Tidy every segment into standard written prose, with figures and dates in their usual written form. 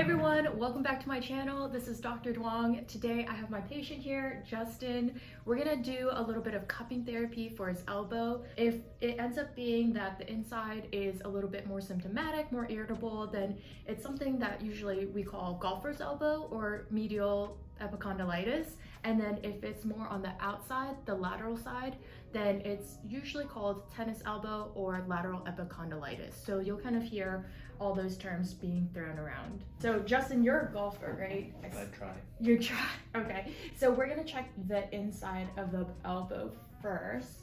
Hey everyone, welcome back to my channel. This is Dr. Duong. Today I have my patient here, Justin. We're gonna do a little bit of cupping therapy for his elbow. If it ends up being that the inside is a little bit more symptomatic, more irritable, then it's something that usually we call golfer's elbow or medial epicondylitis. And then if it's more on the outside, the lateral side, then it's usually called tennis elbow or lateral epicondylitis. So you'll kind of hear all those terms being thrown around. So Justin, you're a golfer, right? I try. You try, okay. So we're gonna check the inside of the elbow first.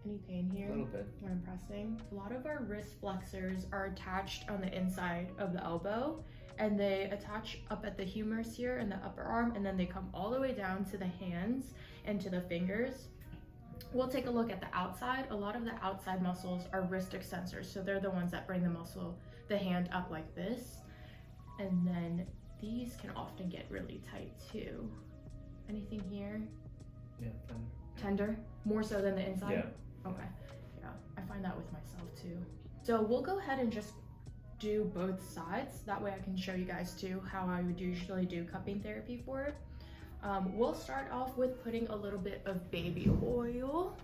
Any pain here? A little bit. When I'm pressing. A lot of our wrist flexors are attached on the inside of the elbow, and they attach up at the humerus here in the upper arm, and then they come all the way down to the hands and to the fingers. We'll take a look at the outside. A lot of the outside muscles are wrist extensors, so they're the ones that bring the hand up like this. And then these can often get really tight too. Anything here? Yeah, Tender? More so than the inside? Yeah. Okay, yeah, I find that with myself too. So we'll go ahead and just do both sides. That way I can show you guys too how I would usually do cupping therapy for it. We'll start off with putting a little bit of baby oil.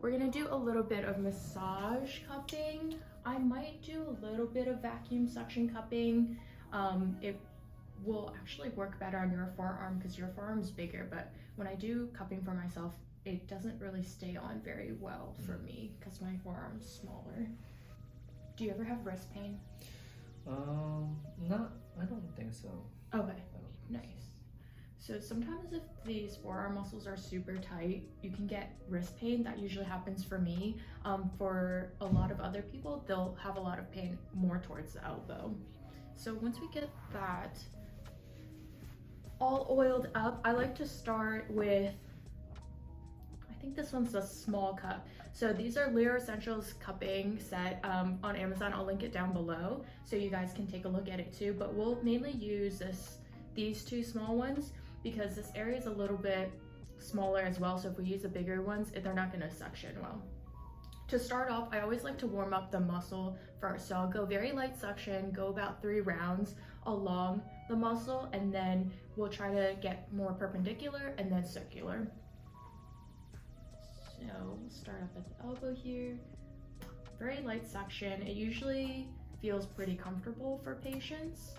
We're gonna do a little bit of massage cupping. I might do a little bit of vacuum suction cupping. It will actually work better on your forearm because your forearm is bigger, but when I do cupping for myself, it doesn't really stay on very well for me because my forearm's smaller. Do you ever have wrist pain? I don't think so. Okay, nice. So sometimes if these forearm muscles are super tight, you can get wrist pain. That usually happens for me. For a lot of other people, they'll have a lot of pain more towards the elbow. So once we get that all oiled up, I like to start with, I think this one's a small cup. So these are Lear Essentials cupping set on Amazon. I'll link it down below so you guys can take a look at it too. But we'll mainly use these two small ones because this area is a little bit smaller as well. So if we use the bigger ones, they're not gonna suction well. To start off, I always like to warm up the muscle first. So I'll go very light suction, go about 3 rounds along the muscle, and then we'll try to get more perpendicular and then circular. So we'll start up at the elbow here. Very light suction. It usually feels pretty comfortable for patients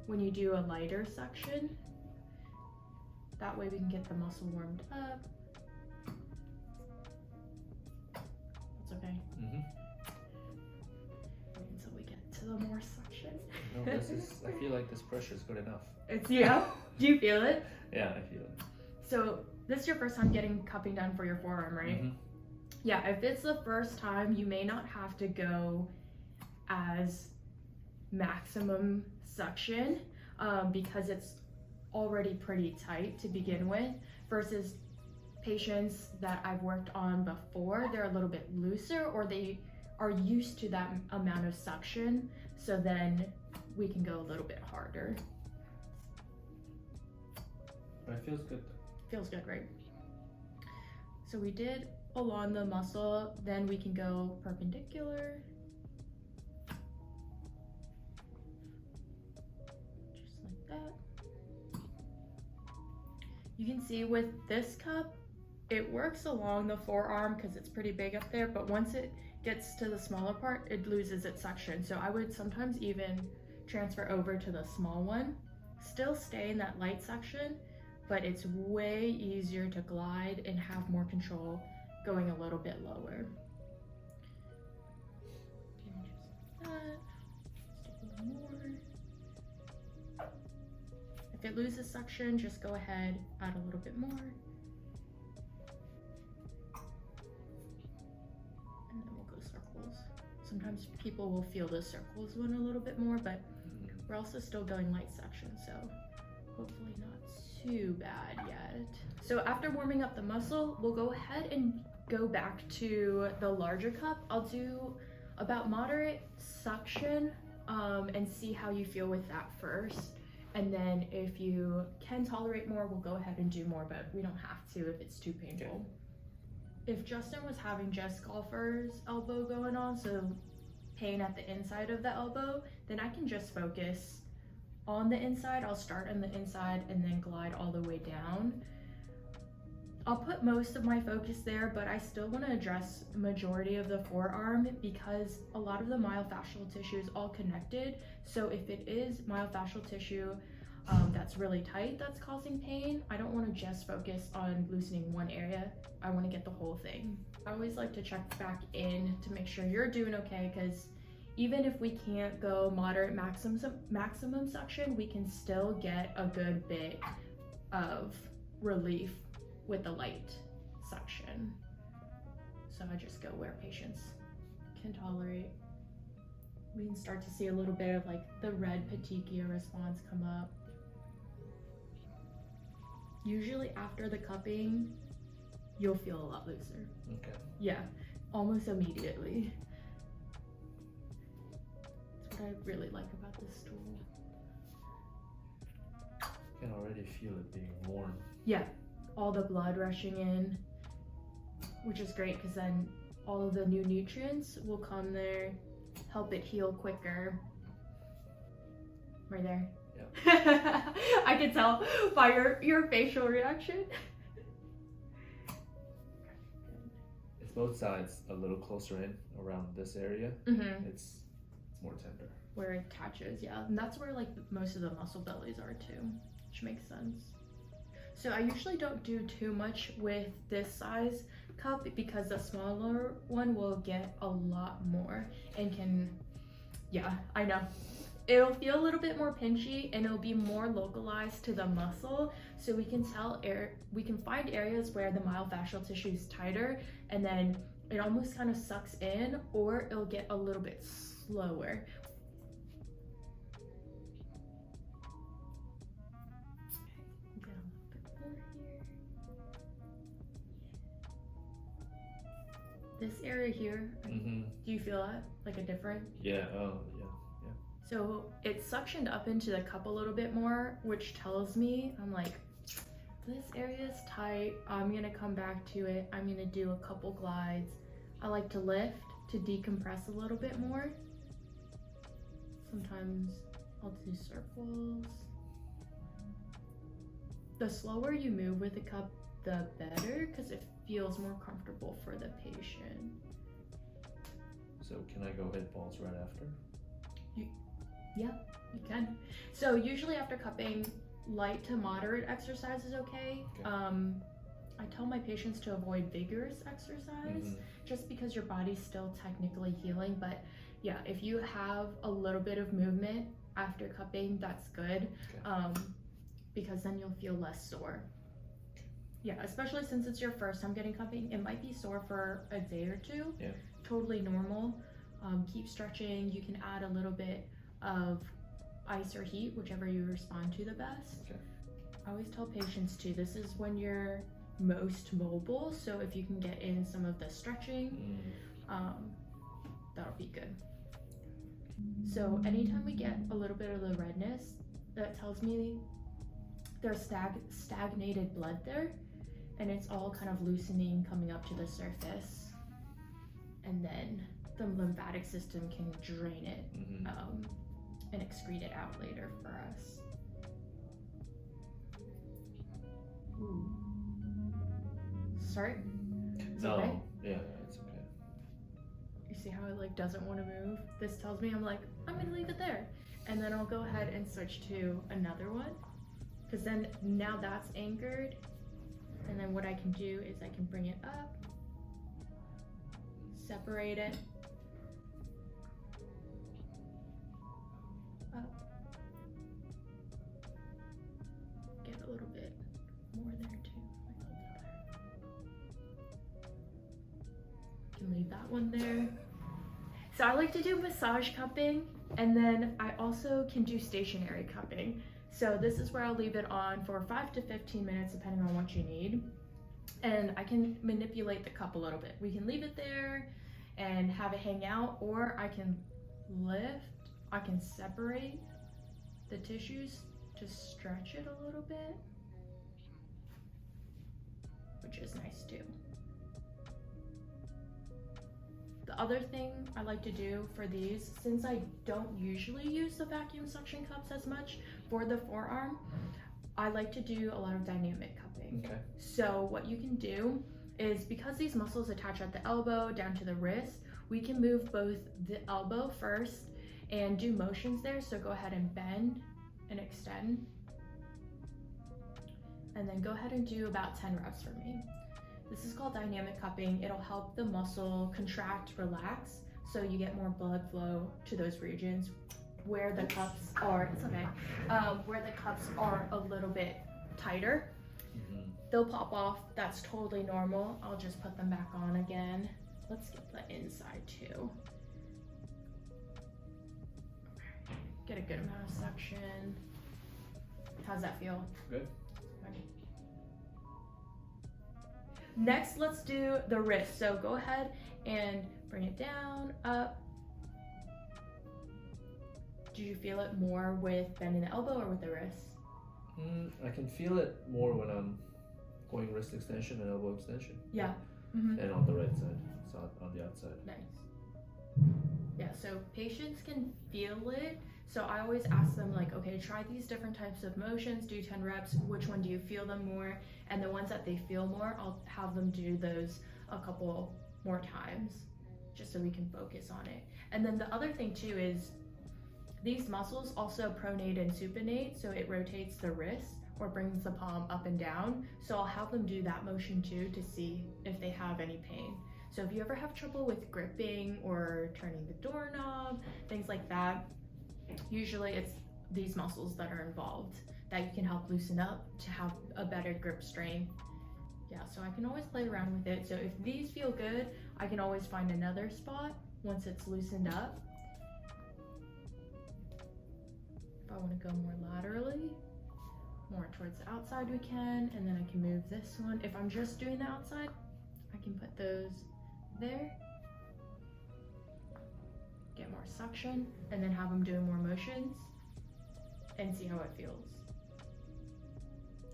when you do a lighter suction. That way we can get the muscle warmed up. That's okay. Wait until we get to the more suction. No, I feel like this pressure is good enough. Yeah? Do you feel it? Yeah, I feel it. So this is your first time getting cupping done for your forearm, right? Yeah, if it's the first time, you may not have to go as maximum suction because it's already pretty tight to begin with, versus patients that I've worked on before, they're a little bit looser or they are used to that amount of suction, so then we can go a little bit harder. But it feels good. Feels good, right? So we did along the muscle, then we can go perpendicular. Just like that. You can see with this cup, it works along the forearm because it's pretty big up there, but once it gets to the smaller part, it loses its suction. So I would sometimes even transfer over to the small one. Still stay in that light suction, but it's way easier to glide and have more control going a little bit lower. Just like that. Just a little more. If it loses suction, just go ahead, add a little bit more. And then we'll go circles. Sometimes people will feel the circles one a little bit more, but we're also still going light suction, so hopefully not too bad yet. So after warming up the muscle, we'll go ahead and go back to the larger cup. I'll do about moderate suction and see how you feel with that first. And then if you can tolerate more, we'll go ahead and do more, but we don't have to if it's too painful. Okay. If Justin was having just golfer's elbow going on, so pain at the inside of the elbow, then I can just focus on the inside. I'll start on the inside and then glide all the way down. I'll put most of my focus there, but I still want to address the majority of the forearm because a lot of the myofascial tissue is all connected. So if it is myofascial tissue that's really tight that's causing pain, I don't want to just focus on loosening one area. I want to get the whole thing. I always like to check back in to make sure you're doing okay, because even if we can't go moderate maximum suction, we can still get a good bit of relief with the light suction. So I just go where patients can tolerate. We can start to see a little bit of like the red petechia response come up. Usually after the cupping, you'll feel a lot looser. Okay. Yeah, almost immediately. That's what I really like about this tool. I can already feel it being warm. Yeah, all the blood rushing in, which is great because then all of the new nutrients will come there, help it heal quicker. Right there. Yeah. I can tell by your facial reaction. If both sides a little closer in around this area, it's more tender. Where it attaches, yeah. And that's where like most of the muscle bellies are too, which makes sense. So I usually don't do too much with this size cup because the smaller one will get a lot more and can, yeah, I know. It'll feel a little bit more pinchy and it'll be more localized to the muscle. So we can we can find areas where the myofascial tissue is tighter and then it almost kind of sucks in, or it'll get a little bit slower. This area here, do you feel that? Like a different? Yeah, oh, yeah. So it's suctioned up into the cup a little bit more, which tells me, I'm like, this area is tight. I'm gonna come back to it. I'm gonna do a couple glides. I like to lift to decompress a little bit more. Sometimes I'll do circles. The slower you move with the cup, the better, because it feels more comfortable for the patient. So can I go hit balls right after? Yeah, you can. So usually after cupping, light to moderate exercise is okay. I tell my patients to avoid vigorous exercise just because your body's still technically healing. But yeah, if you have a little bit of movement after cupping, that's good, because then you'll feel less sore. Yeah, especially since it's your first time getting cupping, it might be sore for a day or two. Yeah. Totally normal. Keep stretching. You can add a little bit of ice or heat, whichever you respond to the best. Okay. I always tell patients too, this is when you're most mobile, so if you can get in some of the stretching, that'll be good. So anytime we get a little bit of the redness, that tells me there's stagnated blood there, and it's all kind of loosening, coming up to the surface, and then the lymphatic system can drain it and excrete it out later for us. Ooh. Sorry? No, okay? Yeah, it's okay. You see how it like doesn't want to move? This tells me I'm like, I'm gonna leave it there. And then I'll go ahead and switch to another one, because then now that's anchored. And then what I can do is I can bring it up, separate it, up, get a little bit more there too. Can leave that one there. So I like to do massage cupping, and then I also can do stationary cupping. So this is where I'll leave it on for 5 to 15 minutes depending on what you need. And I can manipulate the cup a little bit. We can leave it there and have it hang out, or I can lift, I can separate the tissues to stretch it a little bit, which is nice too. The other thing I like to do for these, since I don't usually use the vacuum suction cups as much for the forearm, I like to do a lot of dynamic cupping. Okay. So what you can do is, because these muscles attach at the elbow down to the wrist, we can move both the elbow first and do motions there. So go ahead and bend and extend. And then go ahead and do about 10 reps for me. This is called dynamic cupping. It'll help the muscle contract, relax, so you get more blood flow to those regions where the cups are, it's okay, where the cups are a little bit tighter. They'll pop off, that's totally normal. I'll just put them back on again. Let's get the inside too. Get a good amount of suction. How's that feel? Good. Okay. Next, let's do the wrist. So go ahead and bring it down, up. Do you feel it more with bending the elbow or with the wrist? I can feel it more when I'm going wrist extension and elbow extension. Yeah. And on the right side, so on the outside. Nice. Yeah, so patients can feel it. So I always ask them, like, okay, try these different types of motions, do 10 reps, which one do you feel them more? And the ones that they feel more, I'll have them do those a couple more times, just so we can focus on it. And then the other thing too is, these muscles also pronate and supinate, so it rotates the wrist or brings the palm up and down. So I'll have them do that motion too to see if they have any pain. So if you ever have trouble with gripping or turning the doorknob, things like that, usually it's these muscles that are involved that you can help loosen up to have a better grip strength. Yeah, so I can always play around with it. So if these feel good, I can always find another spot once it's loosened up. If I want to go more laterally, more towards the outside we can, and then I can move this one. If I'm just doing the outside, I can put those there, get more suction, and then have them doing more motions and see how it feels.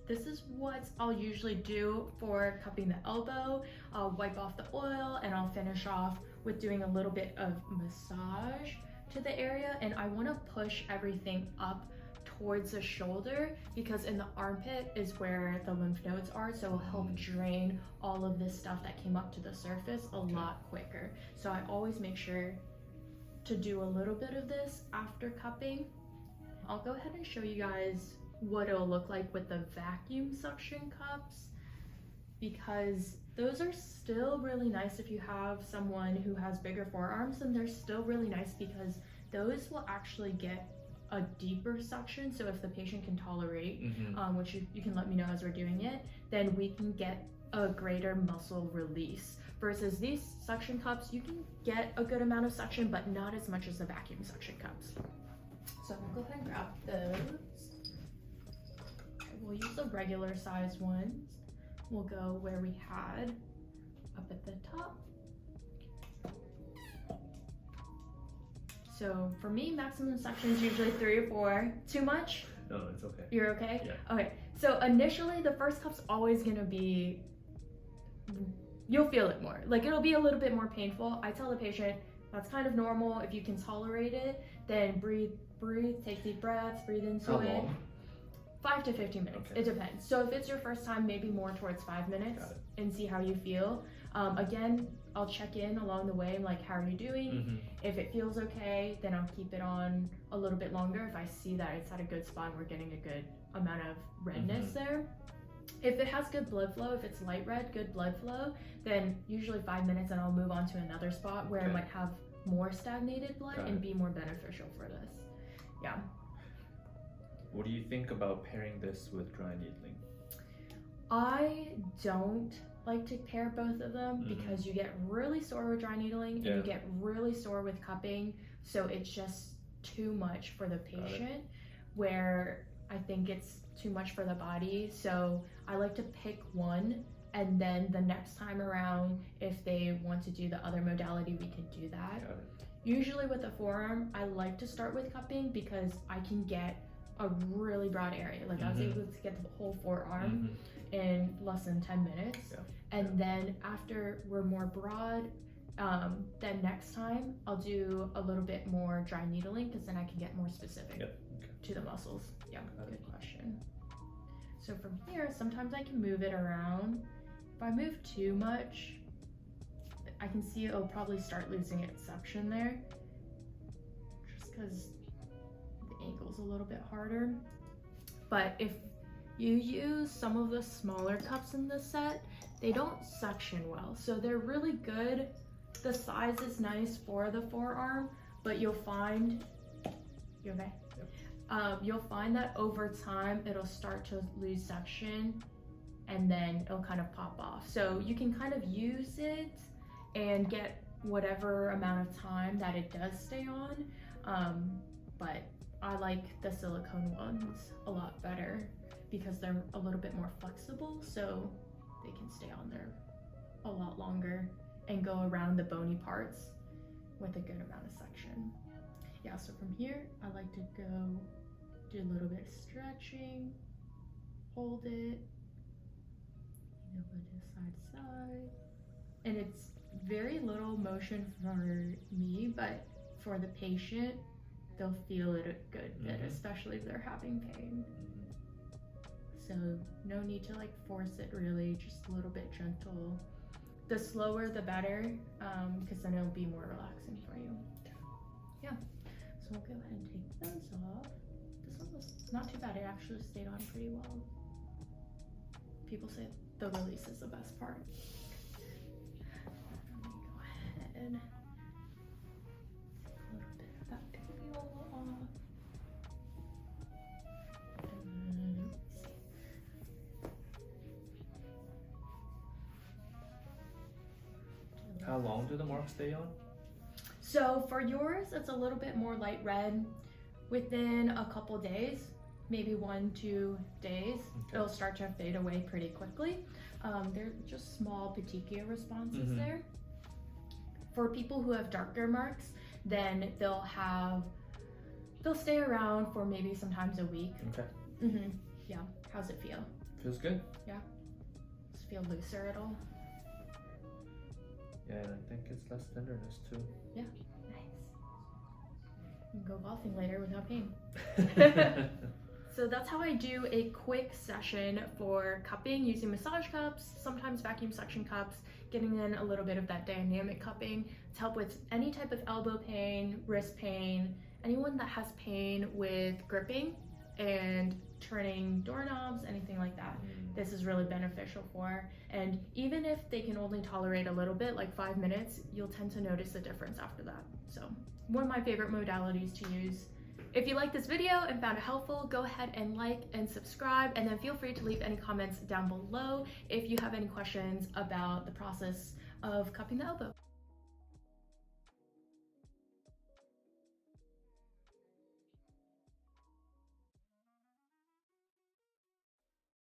This is what I'll usually do for cupping the elbow. I'll wipe off the oil and I'll finish off with doing a little bit of massage to the area, and I want to push everything up towards the shoulder, because in the armpit is where the lymph nodes are, so it'll help drain all of this stuff that came up to the surface a lot quicker. So I always make sure to do a little bit of this after cupping. I'll go ahead and show you guys what it'll look like with the vacuum suction cups, because those are still really nice if you have someone who has bigger forearms, and they're still really nice because those will actually get a deeper suction. So if the patient can tolerate, which you can let me know as we're doing it, then we can get a greater muscle release. Versus these suction cups, you can get a good amount of suction, but not as much as the vacuum suction cups. So we'll go ahead and grab those. We'll use the regular size ones. We'll go where we had up at the top. So for me, maximum suction is usually 3 or 4. Too much? No, it's okay. You're okay? Yeah. Okay, so initially the first cup's always gonna be, you'll feel it more. Like, it'll be a little bit more painful. I tell the patient, that's kind of normal. If you can tolerate it, then breathe, take deep breaths, breathe into How it. long? 5 to 15 minutes, Okay. It depends. So if it's your first time, maybe more towards 5 minutes and see how you feel. Again, I'll check in along the way, like, how are you doing? If it feels okay, then I'll keep it on a little bit longer. If I see that it's at a good spot and we're getting a good amount of redness there. If it has good blood flow, if it's light red, good blood flow, then usually 5 minutes and I'll move on to another spot where it might have more stagnated blood and be more beneficial for this. Yeah. What do you think about pairing this with dry needling? I don't like to pair both of them because you get really sore with dry needling and you get really sore with cupping. So it's just too much for the patient, where I think it's too much for the body. So I like to pick one, and then the next time around, if they want to do the other modality, we can do that. Usually with the forearm, I like to start with cupping because I can get a really broad area. Like I was able to get the whole forearm in less than 10 minutes. And then after we're more broad, Then next time I'll do a little bit more dry needling because then I can get more specific to the muscles. Yeah, good question. So from here, sometimes I can move it around. If I move too much, I can see it'll probably start losing its suction there, just because the ankle's a little bit harder. But if you use some of the smaller cups in the set, they don't suction well, so they're really good. The size is nice for the forearm, but you'll find, you okay? Yep. You'll find that over time it'll start to lose suction and then it'll kind of pop off. So you can kind of use it and get whatever amount of time that it does stay on, but I like the silicone ones a lot better because they're a little bit more flexible, so they can stay on there a lot longer and go around the bony parts with a good amount of suction. Yeah, so from here, I like to go do a little bit of stretching, hold it, go to side to side. And it's very little motion for me, but for the patient, they'll feel it a good bit, especially if they're having pain. So no need to like force it really, just a little bit gentle. The slower the better, because then it'll be more relaxing for you. Yeah, so we'll go ahead and take those off. This one was not too bad, it actually stayed on pretty well. People say the release is the best part. Let me go ahead and take a little bit of that tibial off. How long do the marks stay on? So for yours, it's a little bit more light red. Within a couple days, maybe 1-2 days, it'll start to fade away pretty quickly. They're just small petechia responses there. For people who have darker marks, then they'll stay around for maybe sometimes a week. Okay. Yeah. How's it feel? Feels good. Yeah. Does it feel looser at all? Yeah, and I think it's less tenderness too. Yeah. Nice. You can go golfing later without pain. So that's how I do a quick session for cupping using massage cups, sometimes vacuum suction cups, getting in a little bit of that dynamic cupping to help with any type of elbow pain, wrist pain, anyone that has pain with gripping and turning doorknobs, anything like that. This is really beneficial for. And even if they can only tolerate a little bit, like 5 minutes, you'll tend to notice the difference after that. So one of my favorite modalities to use. If you like this video and found it helpful, go ahead and like and subscribe, and then feel free to leave any comments down below if you have any questions about the process of cupping the elbow.